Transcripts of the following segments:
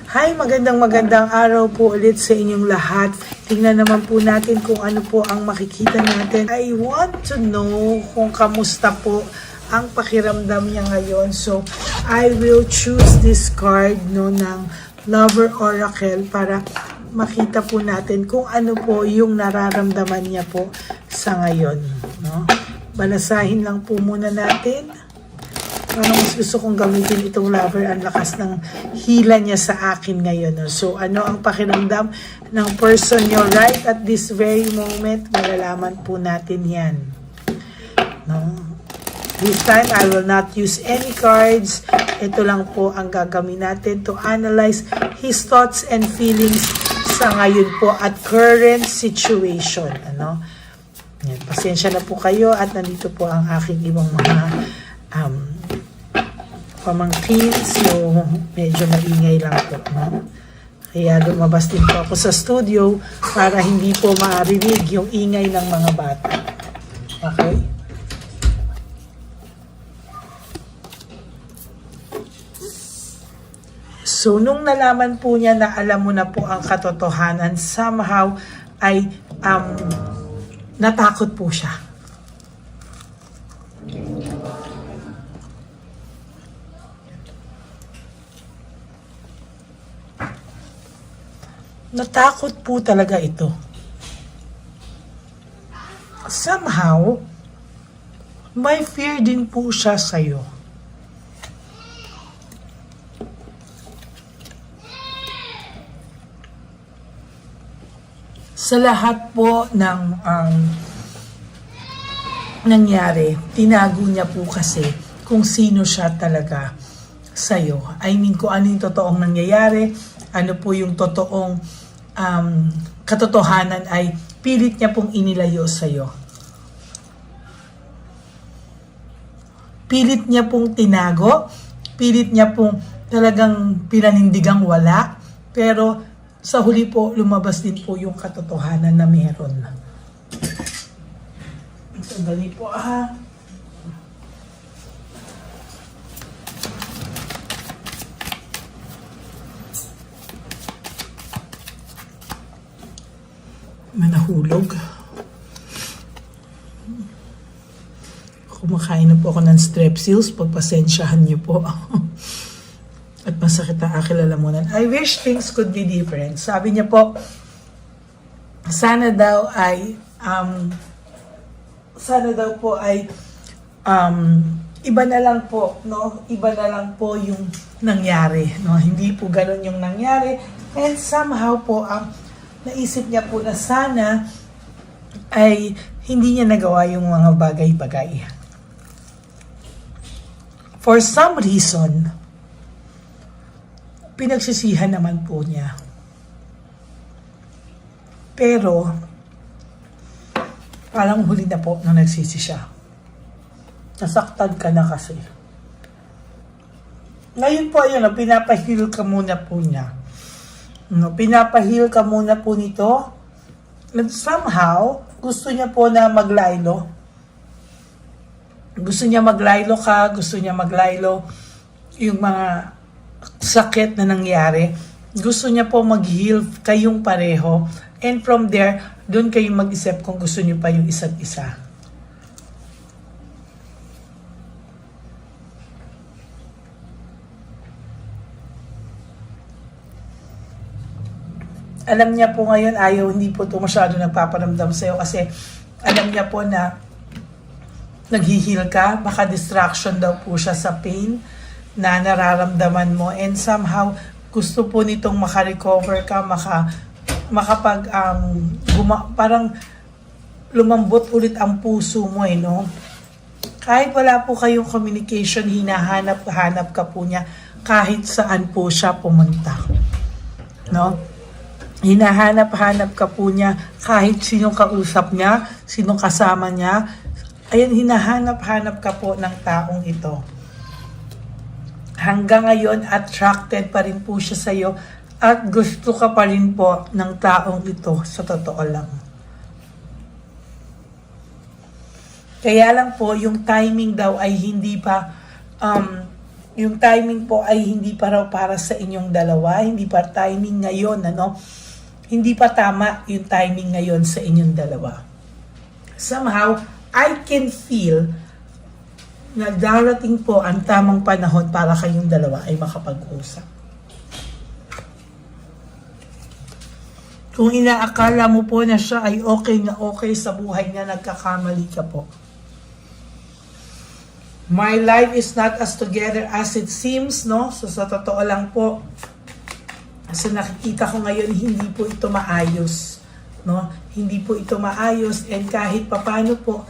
Hi, magandang araw po ulit sa inyong lahat. Tingnan naman po natin kung ano po ang makikita natin. I want to know kung kamusta po ang pakiramdam niya ngayon. So, I will choose this card ng Lover Oracle para makita po natin kung ano po yung nararamdaman niya po sa ngayon. No? Balasahin lang po muna natin. Parang mas gusto kong gamitin itong lover. Ang lakas ng hila niya sa akin ngayon. No? So, ano ang pakiramdam ng person nyo right at this very moment? Malalaman po natin yan. No? This time, I will not use any cards. Ito lang po ang gagawin natin to analyze his thoughts and feelings sa ngayon po at current situation. Ano? Yan. Pasensya na po kayo at nandito po ang aking ibang mga pamangkin, so medyo maingay lang po, no? Kaya lumabas din po ako sa studio para hindi po maarinig yung ingay ng mga bata. Okay? So, nung nalaman po niya na alam mo na po ang katotohanan, somehow ay natakot po siya. Natakot po talaga ito. Somehow, may fear din po siya sa'yo. Sa lahat po ng nangyari, tinago niya po kasi kung sino siya talaga sa'yo. I mean, kung ano yung totoong nangyayari, ano po yung totoong katotohanan ay pilit niya pong inilayo sa'yo. Pilit niya pong tinago, pilit niya pong talagang pinanindigang wala, pero sa huli po, lumabas din po yung katotohanan na meron. Sandali po Manahulog. Kumakain na po ako ng strepsils. Pagpasensyahan niyo po. At masakit ang aking lalamunan. I wish things could be different. Sabi niya po, sana daw iba na lang po, no? Iba na lang po yung nangyari, no? Hindi po ganun yung nangyari. And somehow po, naisip niya po na sana ay hindi niya nagawa yung mga bagay-bagay. For some reason, pinagsisihan naman po niya. Pero, parang huli na po nung nagsisi siya. Nasaktan ka na kasi. Ngayon po, ayun, pinapahil ka muna po niya. No, pinapahil ka muna po nito. And somehow, gusto niya po na maglaylo. Gusto niya maglaylo ka, gusto niya maglaylo yung mga sakit na nangyari. Gusto niya po mag-heal kayong pareho. And from there, doon kayo mag-isip kung gusto niyo pa yung isa't isa. Alam niya po ngayon, hindi po ito masyado nagpaparamdam sa'yo kasi alam niya po na naghihil ka, baka distraction daw po siya sa pain na nararamdaman mo and somehow gusto po nitong makarecover ka, parang lumambot ulit ang puso mo no? Kahit wala po kayong communication, hinahanap-hanap ka po niya kahit saan po siya pumunta. No? Hinahanap-hanap ka po niya kahit sinong kausap niya, sinong kasama niya. Ayan, hinahanap-hanap ka po ng taong ito. Hanggang ngayon, attracted pa rin po siya sa iyo at gusto ka pa rin po ng taong ito sa totoo lang. Kaya lang po, yung timing daw ay hindi pa yung timing po ay hindi pa raw para sa inyong dalawa, hindi pa timing ngayon, ano? Hindi pa tama yung timing ngayon sa inyong dalawa. Somehow, I can feel na darating po ang tamang panahon para kayong dalawa ay makapag-usap. Kung inaakala mo po na siya ay okay na okay sa buhay niya, nagkakamali ka po. My life is not as together as it seems, no? So sa totoo lang po, sa nakikita ko ngayon, hindi po ito maayos, no? Hindi po ito maayos, and kahit papano po,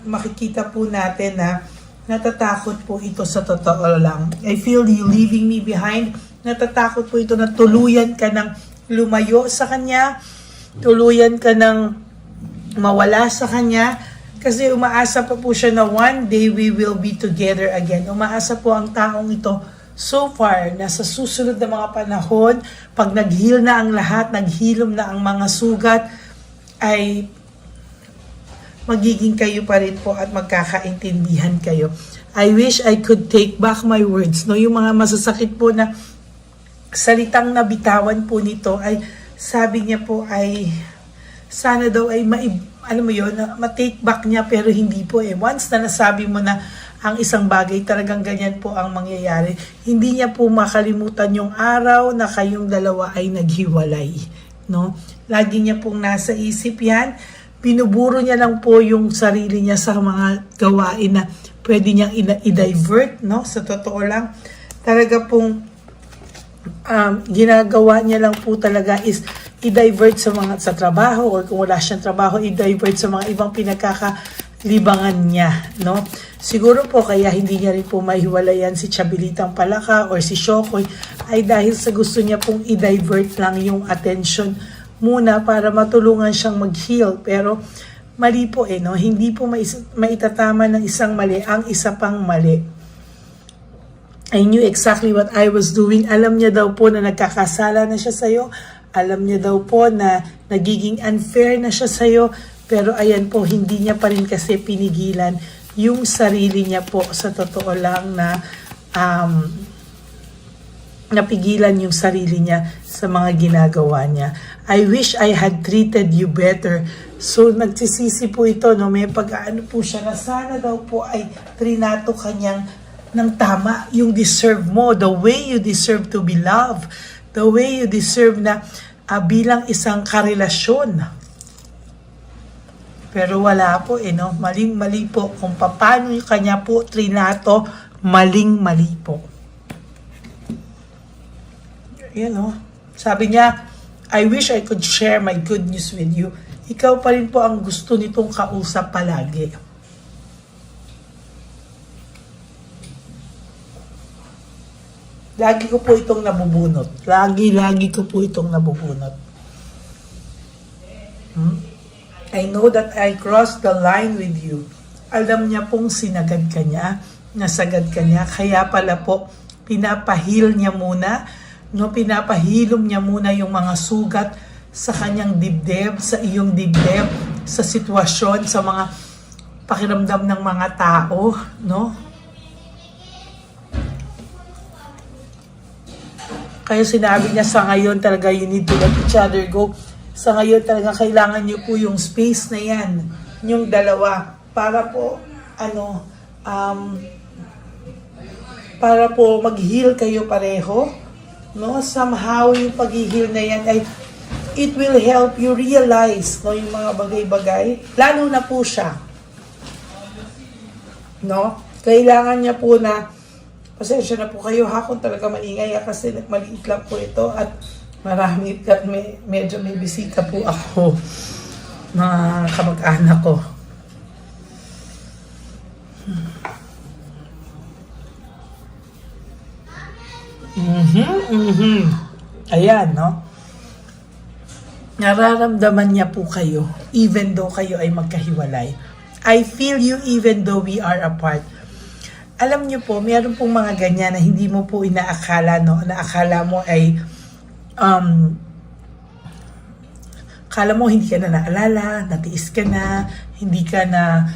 makikita po natin na natatakot po ito sa totoo lang. I feel you leaving me behind. Natatakot po ito na tuluyan ka ng lumayo sa kanya, tuluyan ka ng mawala sa kanya, kasi umaasa pa po siya na one day we will be together again. Umaasa po ang taong ito so far na sa susunod na mga panahon, pag nag-heal na ang lahat, naghilom na ang mga sugat, ay magiging kayo pa rin po at magkakaintindihan kayo. I wish I could take back my words. No, yung mga masasakit po na salitang nabitawan po nito ay sabi niya po ay sana daw ay ma-take back niya, pero hindi po eh. Once na nasabi mo na ang isang bagay, talagang ganyan po ang mangyayari. Hindi niya po makalimutan yung araw na kayong dalawa ay naghiwalay. No? Lagi niya pong nasa isip yan. Binuburo niya lang po yung sarili niya sa mga gawain na pwede niyang i-divert. No? Sa totoo lang, talaga pong ginagawa niya lang po talaga is i-divert sa trabaho, or kung wala siyang trabaho, i-divert sa mga ibang pinagkakalibangan niya, no? Siguro po kaya hindi niya rin po mahiwalayan si Chabilitang Palaka or si Shokoy ay dahil sa gusto niya pong i-divert lang yung attention muna para matulungan siyang mag-heal. Pero mali po no? Hindi po maitatama ng isang mali ang isa pang mali. I knew exactly what I was doing. Alam niya daw po na nagkakasala na siya sa'yo. Alam niya daw po na nagiging unfair na siya sa'yo. Pero ayan po, hindi niya pa rin kasi pinigilan yung sarili niya po. Sa totoo lang na napigilan yung sarili niya sa mga ginagawa niya. I wish I had treated you better. So nagsisisi po ito, no? May pag-aano po siya na sana daw po ay trinato kanyang ng tama, yung deserve mo, the way you deserve to be loved, the way you deserve na bilang isang karelasyon. Pero wala po no? Maling-mali po kung paano yung kanya po trinato, maling-mali po. Yan sabi niya, I wish I could share my good news with you. Ikaw pa rin po ang gusto nitong kausap palagi. Lagi ko po itong nabubunot. Lagi ko po itong nabubunot. I know that I crossed the line with you. Alam niya pong sinagad ka niya, nasagad ka niya, kaya pala po pinapahil niya muna, no, pinapahilom niya muna yung mga sugat sa kanyang dibdib, sa iyong dibdib, sa sitwasyon, sa mga pakiramdam ng mga tao, no? Kaya sinabi niya sa ngayon talaga you need to let each other go. Sa ngayon talaga kailangan niyo po yung space na yan, yung dalawa, para po para po mag-heal kayo pareho, no? Somehow yung pag-heal na yan ay it will help you realize, no, yung mga bagay-bagay, lalo na po siya, no? Kailangan niya po na pasensya na po kayo kung talaga maingay kasi maliit lang po ito at marami at medyo may bisita po ako, mga kamag-anak ko. Ayan, no? Nararamdaman niya po kayo even though kayo ay magkahiwalay. I feel you even though we are apart. Alam niyo po, mayroon pong mga ganyan na hindi mo po inaakala, no? Naakala mo ay kala mo hindi ka na naalala, natiis ka na, hindi ka na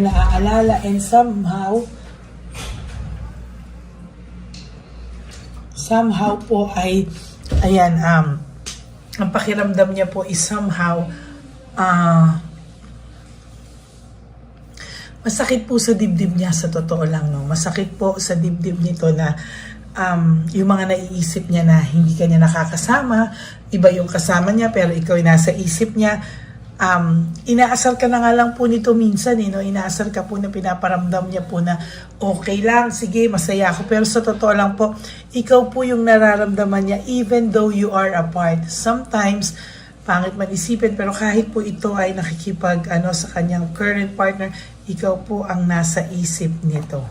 naaalala, and somehow somehow po ay, ayan, ang pakiramdam niya po is somehow, masakit po sa dibdib niya, sa totoo lang, no? Masakit po sa dibdib nito na yung mga naiisip niya na hindi ka niya nakakasama, iba yung kasama niya pero ikaw ay nasa isip niya. Inaasar ka na nga lang po nito minsan, no? Inaasar ka po na pinaparamdam niya po na okay lang, sige, masaya ako. Pero sa totoo lang po, ikaw po yung nararamdaman niya even though you are apart. Sometimes, pangit man isipin, pero kahit po ito ay nakikipag sa kanyang current partner, ikaw po ang nasa isip nito.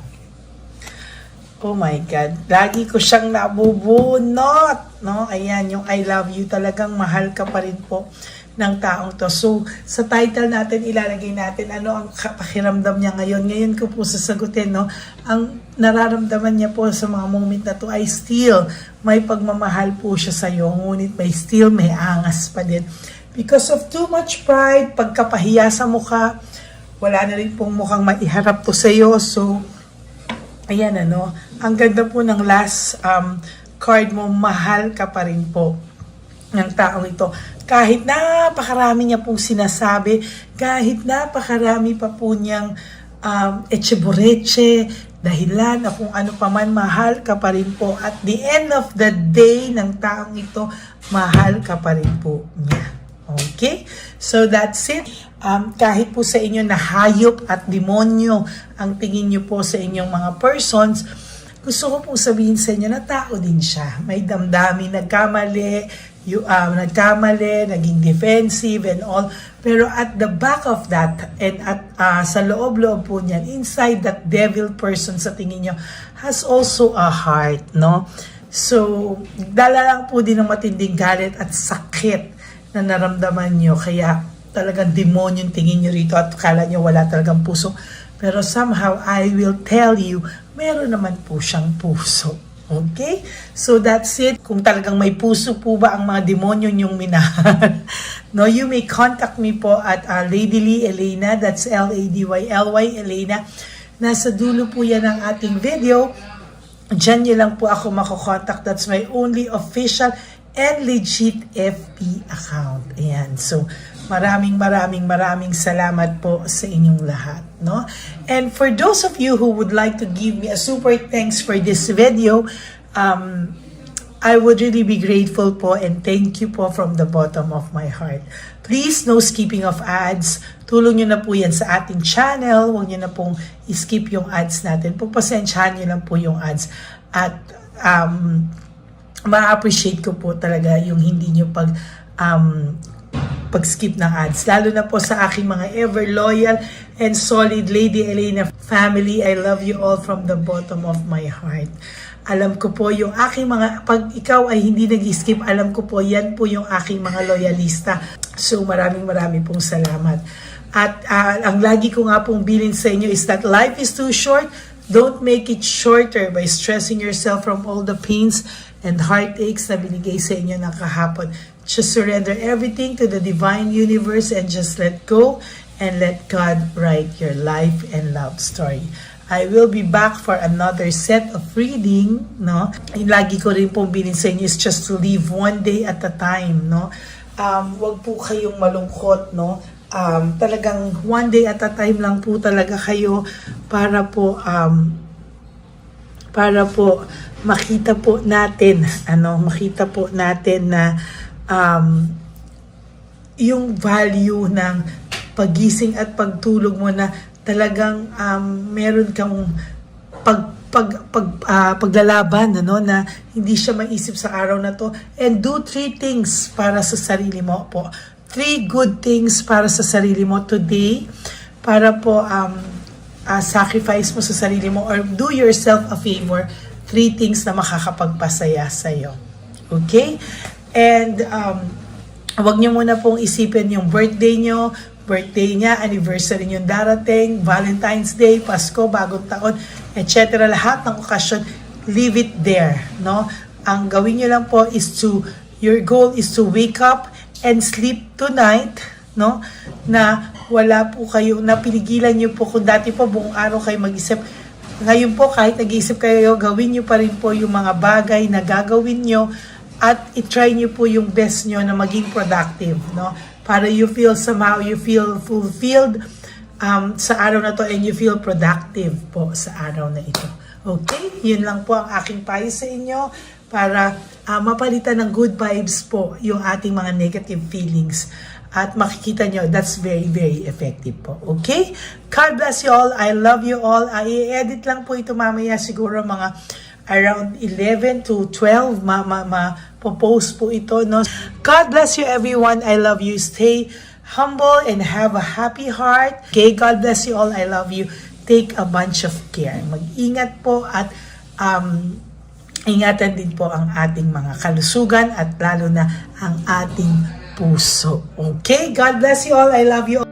Oh my God, lagi ko siyang nabubunot, no? Ayan, yung I love you, talagang mahal ka pa rin po ng taong to. So, sa title natin, ilalagay natin ano ang pakiramdam niya ngayon. Ngayon ko po sasagutin, no? Ang nararamdaman niya po sa mga moment na to ay still may pagmamahal po siya sa iyo, ngunit may angas pa din. Because of too much pride, pagkapahiya sa mukha, wala na rin pong mukhang maiharap to sa iyo. So, ayan ang ganda po ng last card mo, mahal ka pa rin po ng taong ito. Kahit napakarami niya pong sinasabi, kahit napakarami pa po niyang etcheboreche, dahilan na kung ano pa man, mahal ka pa rin po. At the end of the day ng taong ito, mahal ka pa rin po niya. Okay? So that's it. Kahit po sa inyo na hayop at demonyo ang tingin nyo po sa inyong mga persons, gusto ko pong sabihin sa inyo na tao din siya. May damdamin, nagkamali, naging defensive and all. Pero at the back of that, and at sa loob-loob po niyan, inside that devil person sa tingin nyo, has also a heart, no? So, dala lang po din ng matinding galit at sakit na naramdaman nyo. Kaya talagang demonyo yung tingin nyo rito at kala nyo wala talagang puso. Pero somehow, I will tell you, meron naman po siyang puso. Okay? So that's it. Kung talagang may puso po ba ang mga demonyo nyong minahal, no, you may contact me po at Lady Lee Elena, that's Ladyly Elena. Nasa dulo po yan ang ating video. Diyan nyo lang po ako makokontak. That's my only official and legit FB account. Ayan. So, maraming salamat po sa inyong lahat, no? And for those of you who would like to give me a super thanks for this video, I would really be grateful po and thank you po from the bottom of my heart. Please, no skipping of ads. Tulong nyo na po yan sa ating channel. Huwag nyo na pong skip yung ads natin. Pagpasensyahan nyo lang po yung ads. At ma-appreciate ko po talaga yung hindi nyo pag-skip ng ads. Lalo na po sa aking mga ever loyal and solid Lady Elena family. I love you all from the bottom of my heart. Alam ko po yung aking mga, pag ikaw ay hindi nag-skip, alam ko po yan po yung aking mga loyalista. So maraming pong salamat. At ang lagi ko nga pong bilin sa inyo is that life is too short. Don't make it shorter by stressing yourself from all the pains and heartaches na binigay sa inyo ng kahapon. Just surrender everything to the divine universe and just let go and let God write your life and love story. I will be back for another set of reading, no? Yung lagi ko rin pong bilin sa inyo is just to live one day at a time, no? Wag po kayong malungkot, no? Talagang one day at a time lang po talaga kayo para po makita po natin na yung value ng pagising at pagtulog mo na talagang meron kang paglalaban, na hindi siya maisip sa araw na to, and do 3 things para sa sarili mo po. 3 good things para sa sarili mo today, para po sacrifice mo sa sarili mo or do yourself a favor. 3 things na makakapagpasaya sa iyo. Okay? And wag niyo muna pong isipin yung birthday niya, anniversary yung darating, Valentine's Day, Pasko, Bagong Taon, etc. Lahat ng okasyon, leave it there, no? Ang gawin niyo lang po is your goal is to wake up and sleep tonight, no? Na wala po kayo, napiligilan niyo po kung dati po buong araw kayo mag-isip, Ngayon po, kahit nag-iisip kayo, gawin nyo pa rin po yung mga bagay na gagawin nyo at i-try nyo po yung best nyo na maging productive, no? Para you feel somehow, you feel fulfilled sa araw na to and you feel productive po sa araw na ito. Okay? Yun lang po ang aking payo sa inyo para mapalitan ng good vibes po yung ating mga negative feelings. At makikita nyo, that's very, very effective po. Okay? God bless you all. I love you all. I-edit lang po ito mamaya siguro mga around 11 to 12 ma-post po ito. No? God bless you everyone. I love you. Stay humble and have a happy heart. Okay? God bless you all. I love you. Take a bunch of care. Mag-ingat po at ingatan din po ang ating mga kalusugan at lalo na ang ating puso. Okay? God bless you all. I love you all.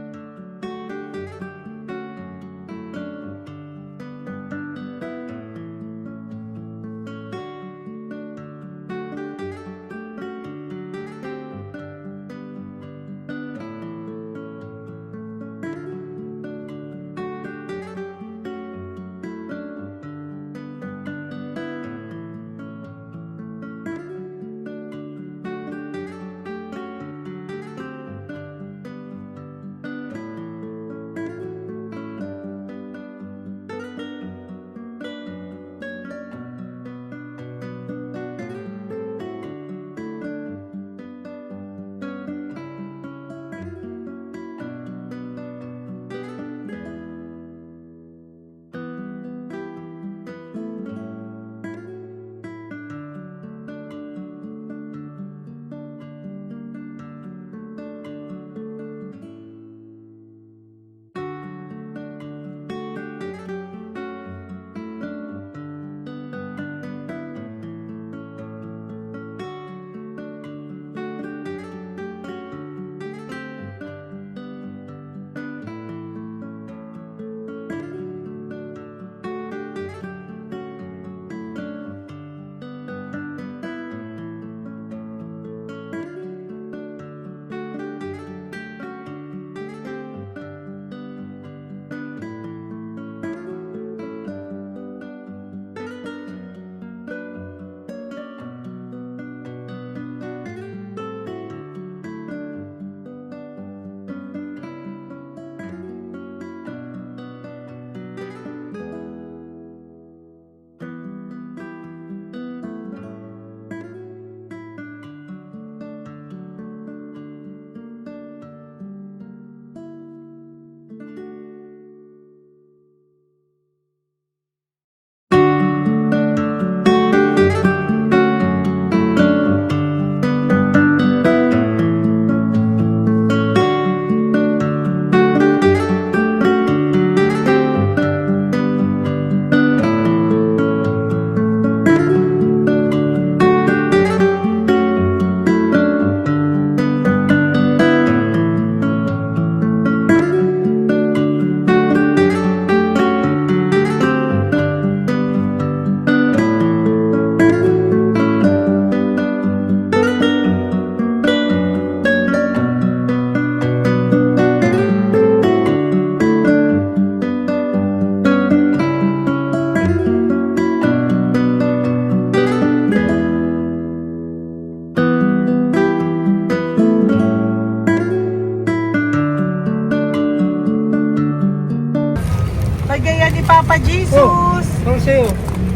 Bigay ni Papa Jesus. Oh, sa'yo.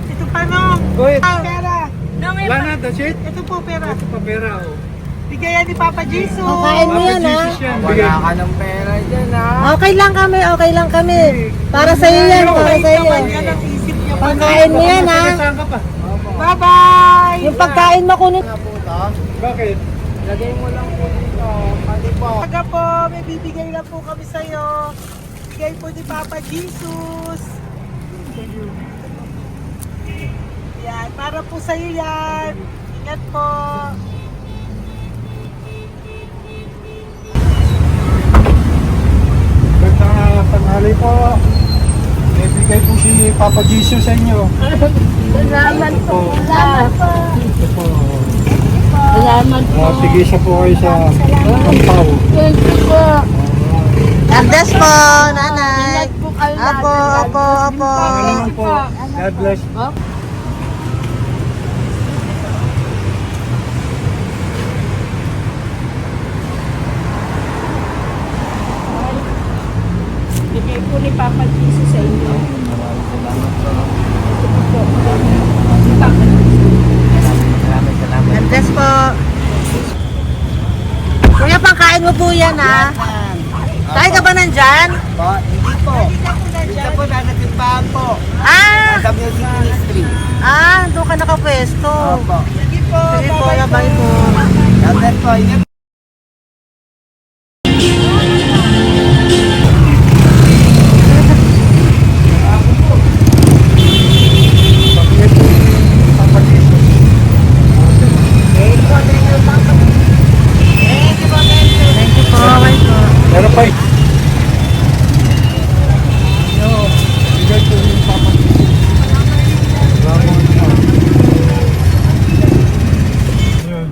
Ito pa no. Go ahead. Pera. Wala na, that's it? Ito po pera. Ito pa pera, oh. Bigay ni Papa Jesus. Kain mo yan, ha? Wala ka ng pera dyan, ha? Okay lang kami, okay lang kami. Para sa iyo yan, para sa iyo. Yan ang isip niya pa. Pagkain mo yan, ha? Saan ka pa? Bye-bye. Yung pagkain mo kunin. Bakit? Lagay mo lang po dito. Pati po. Aga po, may bibigay na po kami sa'yo. Bigay po ni Papa Jesus. Yan, para po sa'yo yan. Ingat po. Magandang tanghali po. May bigay po si Papa Jesus sa inyo. Salamat po. Salamat po. Ito po. Salamat po. Sige siya po kayo sa Ampaw. Thank you po. God bless po, nanay. Ingat po kayo Apo, apo, apo. Pangalaman po. God bless. Bigay po ni Papa Jesus sa inyo. God bless po. Kuya, pangkain mo po yan, ha? Kain ka ba nandyan? Hindi po. Dito po nagatimpaan po. Ah! Sa music ministry. Doon ka nakapwesto. Opo. Sige po, labay po. God bless po. Ingat. Papa Jesus. Thank you po, bye po. Meron pa eh. Bigay po yung Papa Jesus. Ramon pa. Yun.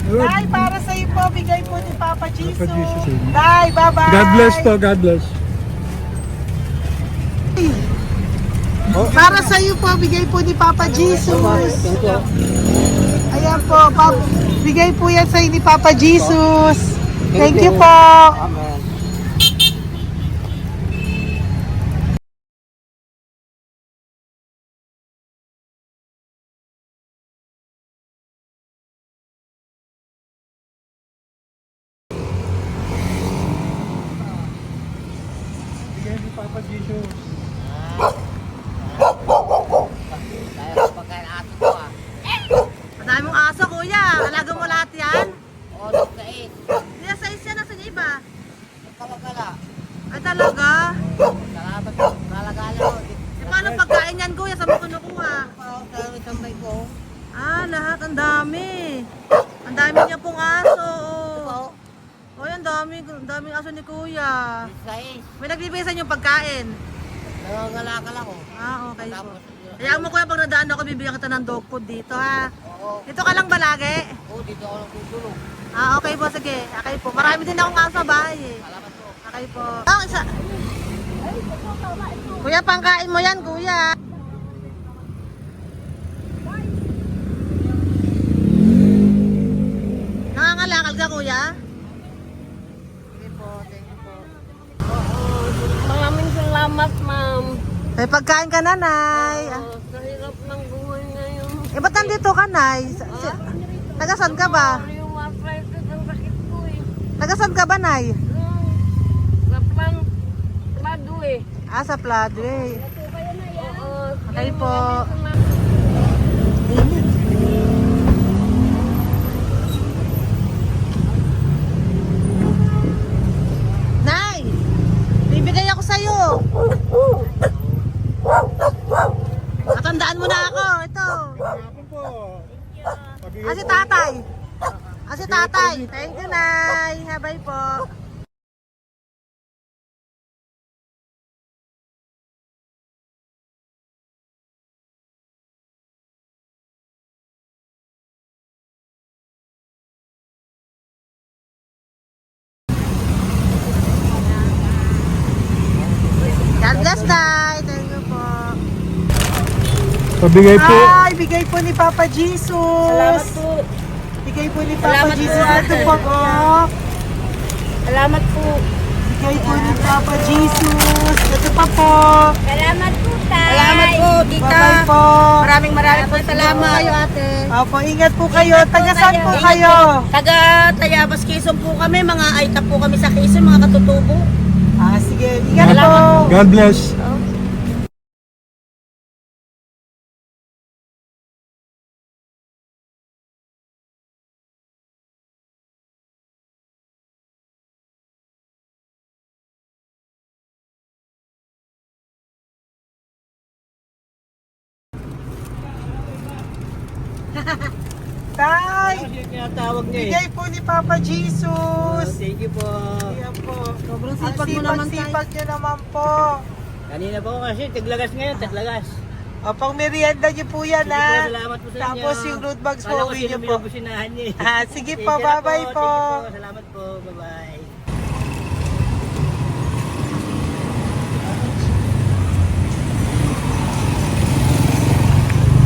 Yun. Tay, para sa iyo po, bigay po ni Papa Jesus. Papa Jesus. Tay, bye-bye. God bless po, God bless. Para sa iyo po, bigay po ni Papa Jesus. Ayan po, bigay po yan sa iyo ni Papa Jesus. Thank you po. Amen. Bigay ni Papa Jesus. Kaya pagkain ato po ah. Madami mong aso, kuya. Alaga mo lahat yan? Oras ka eh. Hindi, sa isya na sa iba. Kalagala. Ay, talaga? Salamat po. Kalagala ko. E, paano pagkain yan, kuya? Saan mo kinukuha? Sa tambay ko. Lahat. Ang dami. Ang dami niya pong aso. Oh, ang daming aso ni kuya. Sais. May nagbibigay sa inyo pagkain. Nangangalakal ako. Okay po. Tapos, Hayaan mo kuya, pag nadaan ako, bibigyan kita ng dog food dito, ha? oo. Dito ka lang ba lagi? Dito ako lang tutulong. Okay po, sige. Okay po. Marami din akong aso sa bahay, eh. Salamat po. Okay po. Isa. Kuya, pangkain mo yan, kuya. Nangangalakal ka, kuya? Sige po, thank you po. Maraming salamat, ma'am. May pagkain ka, nanay. Sa hirap ng buhay ngayon. Ba't nandito ka, nay? Tagasan ka ba? Yung arthritis ang sakit ko eh. Tagasan ka ba, nay? Sa plado eh. Sa Pladway. Oo. Okay po. Nay! Bibigay ako sa'yo. Matandaan mo na ako. Ito. Ako po. Si tatay. Si tatay. Thank you, Nay. Habay po. God bless, Tay. Thank you po. Pabigay po. Ay, bigay po ni Papa Jesus. Salamat po. Bigay po ni Papa Salamat po, Jesus. Ito ate. po, oh. Salamat po. Bigay po ni Papa Jesus. Ito pa po. Salamat po, tay. Salamat po, tita. Bye-bye po. Maraming po salamat. Kayo, ate. Opo, ingat po kayo. Taga saan po kayo? Taga Tayabas, Quezon po kami. Mga aita po kami sa Quezon, mga katutubo. Sige, ingat po. God bless. Tay, Tinatawag niya bigay po ni Papa Jesus. Thank you po. Ayan po. Sobrang Ang sipag mo naman, Tay. sipag niyo naman po. Kanina po kasi taglagas ngayon, taglagas. O, pang merienda niyo po yan, Sige po, ha? salamat po sa inyo. Tapos yung road bags po, Kala ko uwi niyo sino po. binubusinahan niyo eh. Ah, sige po, Thank you na bye-bye po. Thank you po, salamat po, bye-bye.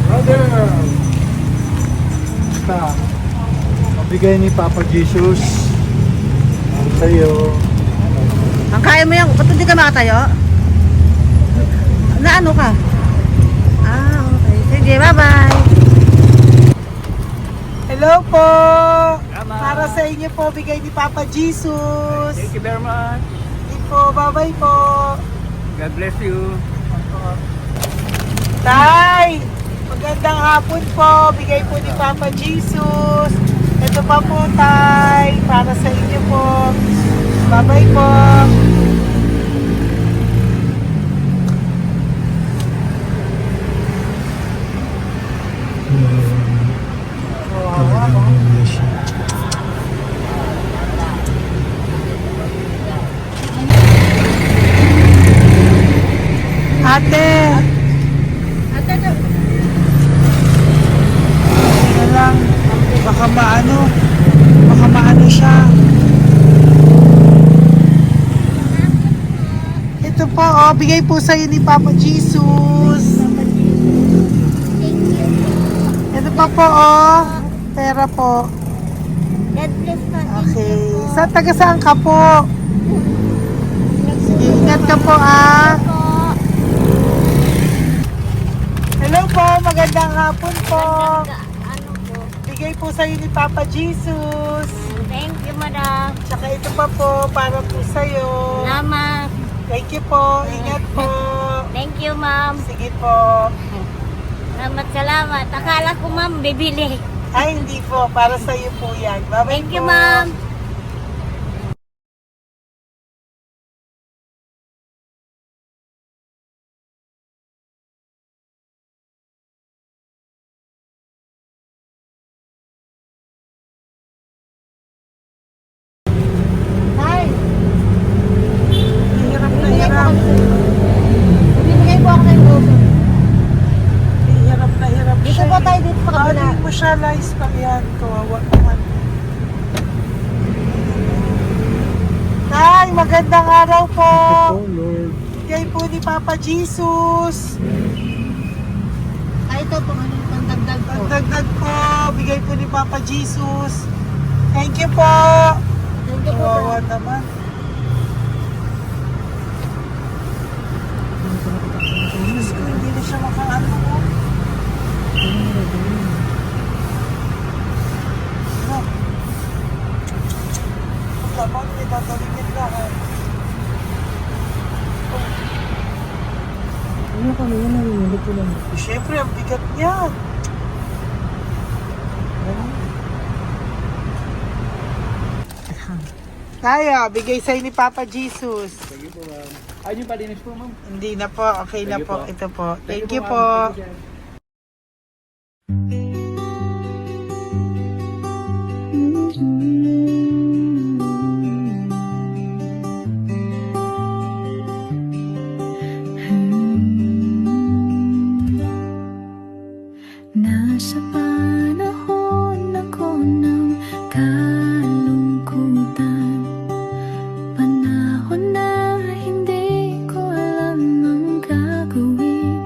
Brother! Basta, mabigay ni Papa Jesus sa'yo. Ang kaya mo yan, ba't hindi ka makatayo? Na ano ka? Ah, okay. Sige, bye-bye. Hello po! Tama. Para sa inyo po, bigay ni Papa Jesus. Thank you very much. Sige po, bye-bye po. God bless you. Tay! Magandang hapon po. Bigay po ni Papa Jesus. Ito pa po, Tay. Para sa inyo po. Bye-bye po. Ate! Ano lang, baka maano siya. Ito po, oh, bigay po sa'yo ni Papa Jesus. Ito pa po, oh, pera po. God bless po. Okay, saan ka po? Sige, ingat ka po, ah. Hello po, magandang hapon po. Ano po? Bigay po sa'yo ni Papa Jesus. Thank you, madam. Tsaka ito pa po, para po sa'yo. Salamat. Thank you po, ingat po. Thank you, ma'am. Sige po. Salamat. Akala ko, ma'am, bibili. Ay, hindi po, para sa'yo po yan. Bye-bye Thank you, po. ma'am. Hi! Hirap na hirap. Bibigay po ako ng uso. Hirap na hirap Dito siya. po tayo, dito sa kabila. Ano mo siya, lies pa yan. Kawawa naman. Hi! Magandang araw po. Oh Lord. Bigay po ni Papa Jesus. Ay, ito po, ano yung pangdagdag po. Dagdag po. Bigay po ni Papa Jesus. Thank you po. Thank you po. Kawawa naman. Diyos ko, hindi na siya makaano ko. Ano? Tapos, may tatawagin lahat. Ano kami yun ang hindi ko lang. Siyempre, ang bigat niyan. Kaya, bigay sa'yo ni Papa Jesus. Thank you po, ma'am. Ay, yung palinis po, ma'am. Hindi na po, okay na Thank you po. po. Ito po. Thank you ma'am. po. Thank you, sir. Nasa panahon ako ng kalungkutan, panahon na hindi ko alam ang gagawin.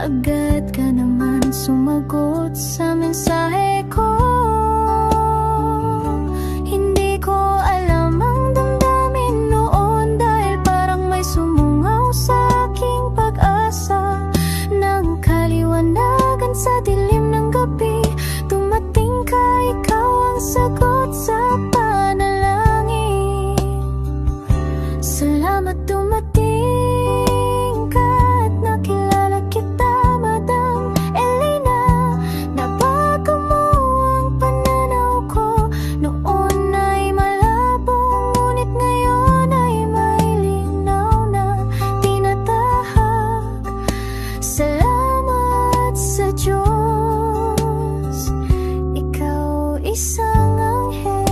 agad ka naman sumagot sa mensahe ko. Hindi ko alam ang damdamin noon, dahil parang may sumungaw sa aking pag-asa. Nang kaliwanagan sa dilim ng gabi, dumating ka, ikaw ang sagot sa panalangin. Salamat dumating ka at nakilala kita, Madam Elena. Nabago mo ang pananaw ko, noon ay malabo, ngunit ngayon ay may linaw na tinatahak. Salamat sa Diyos, ikaw isang anghel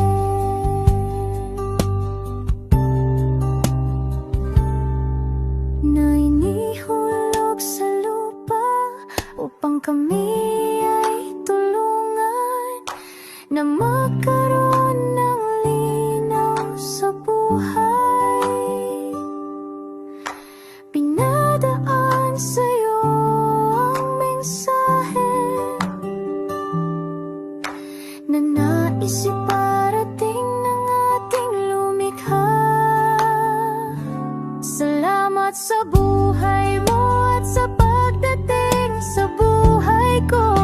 na inihulog sa lupa upang kami ay tulungan na magkaroon ng linaw sa buhay. Pinadaan sa'yo ang mensahe na nais iparating ng ating lumikha. Salamat sa buhay mo at sa pagdating sa buhay ko.